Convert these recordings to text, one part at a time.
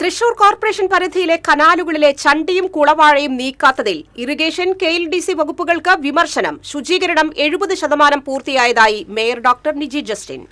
Thrissur corporation പരിധിയിലെ കനാലുകളിലെ ചണ്ടിയും കുളവാഴയും നീക്കാത്തതിൽ irrigation KLDC വകുപ്പുകൾക്ക് വിമർശനം. ശുചീകരണം 70% പൂർത്തിയായതായി mayor doctor Niji Justin.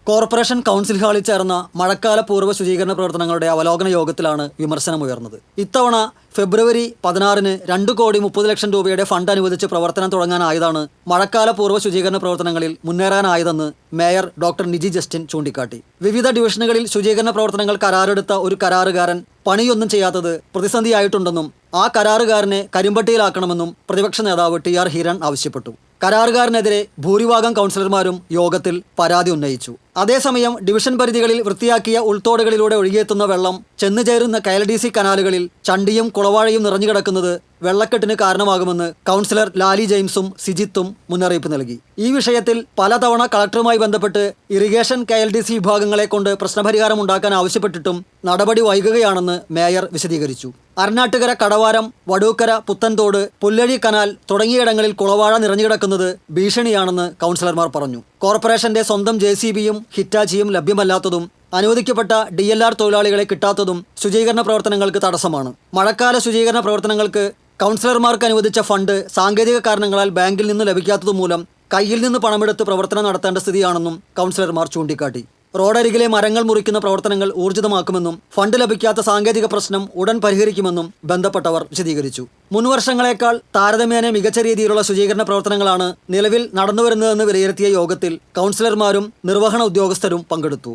Corporation council ഹാളിൽ ചേർന്ന മഴക്കാല പൂർവ്വ ശുചീകരണ പ്രവർത്തനങ്ങളുടെ അവലോകന യോഗത്തിലാണ് വിമർശനമുയർന്നത്. ഇത്തവണ ഫെബ്രുവരി 16-ന് 2,30,00,000 രൂപയുടെ ഫണ്ട് അനുവദിച്ച് പ്രവർത്തനം തുടങ്ങാനായതാണ് മഴക്കാല പൂർവ്വ ശുചീകരണ പ്രവർത്തനങ്ങളിൽ മുന്നേറാനായതെന്ന് മേയർ ഡോക്ടർ നിജി ജസ്റ്റിൻ ചൂണ്ടിക്കാട്ടി. വിവിധ ഡിവിഷനുകളിൽ ശുചീകരണ പ്രവർത്തനങ്ങൾ കരാറെടുത്ത ഒരു കരാറുകാരൻ പണിയൊന്നും ചെയ്യാത്തത് പ്രതിസന്ധിയായിട്ടുണ്ടെന്നും ആ കരാറുകാരനെ കരിമ്പട്ടിയിലാക്കണമെന്നും പ്രതിപക്ഷ നേതാവ് TR ഹിരൺ ആവശ്യപ്പെട്ടു. കരാറുകാരനെതിരെ ഭൂരിഭാഗം കൗൺസിലർമാരും യോഗത്തിൽ പരാതി ഉന്നയിച്ചു. അതേസമയം ഡിവിഷൻ പരിധികളിൽ വൃത്തിയാക്കിയ ഉൾത്തോടുകളിലൂടെ ഒഴുകിയെത്തുന്ന വെള്ളം ചെന്നുചേരുന്ന KLDC കനാലുകളിൽ ചണ്ടിയും കുളവാഴയും നിറഞ്ഞുകിടക്കുന്നത് വെള്ളക്കെട്ടിന് കാരണമാകുമെന്ന് കൗൺസിലർ ലാലി ജെയിംസും സിജിത്തും മുന്നറിയിപ്പ് നൽകി. ഈ വിഷയത്തിൽ പലതവണ കളക്ടറുമായി ബന്ധപ്പെട്ട് ഇറിഗേഷൻ KLDC വിഭാഗങ്ങളെ കൊണ്ട് പ്രശ്നപരിഹാരം ഉണ്ടാക്കാൻ ആവശ്യപ്പെട്ടിട്ടും നടപടി വൈകുകയാണെന്ന് മേയർ വിശദീകരിച്ചു. അരനാട്ടുകര, കടവാരം, വടൂക്കര, പുത്തൻതോട്, പുല്ലഴി കനാൽ തുടങ്ങിയിടങ്ങളിൽ കുളവാഴ നിറഞ്ഞുകിടക്കുന്നത് ഭീഷണിയാണെന്ന് കൗൺസിലർമാർ പറഞ്ഞു. കോർപ്പറേഷന്റെ സ്വന്തം JCBയും ഹിറ്റാച്ചിയും ലഭ്യമല്ലാത്തതും അനുവദിക്കപ്പെട്ട DLR തൊഴിലാളികളെ കിട്ടാത്തതും ശുചീകരണ പ്രവർത്തനങ്ങൾക്ക് തടസ്സമാണ്. മഴക്കാല ശുചീകരണ പ്രവർത്തനങ്ങൾക്ക് കൗൺസിലർമാർക്ക് അനുവദിച്ച ഫണ്ട് സാങ്കേതിക കാരണങ്ങളാൽ ബാങ്കിൽ നിന്ന് ലഭിക്കാത്തതുമൂലം കയ്യിൽ നിന്ന് പണമെടുത്ത് പ്രവർത്തനം നടത്തേണ്ട സ്ഥിതിയാണെന്നും കൗൺസിലർമാർ ചൂണ്ടിക്കാട്ടി. റോഡരികിലെ മരങ്ങൾ മുറിക്കുന്ന പ്രവർത്തനങ്ങൾ ഊർജിതമാക്കുമെന്നും ഫണ്ട് ലഭിക്കാത്ത സാങ്കേതിക പ്രശ്നം ഉടൻ പരിഹരിക്കുമെന്നും ബന്ധപ്പെട്ടവർ വിശദീകരിച്ചു. മുൻവർഷങ്ങളെക്കാൾ താരതമ്യേന മികച്ച രീതിയിലുള്ള ശുചീകരണ പ്രവർത്തനങ്ങളാണ് നിലവിൽ നടന്നുവരുന്നതെന്ന് വിലയിരുത്തിയ യോഗത്തിൽ കൗൺസിലർമാരും നിർവഹണ ഉദ്യോഗസ്ഥരും പങ്കെടുത്തു.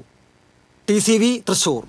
TCV തൃശൂർ.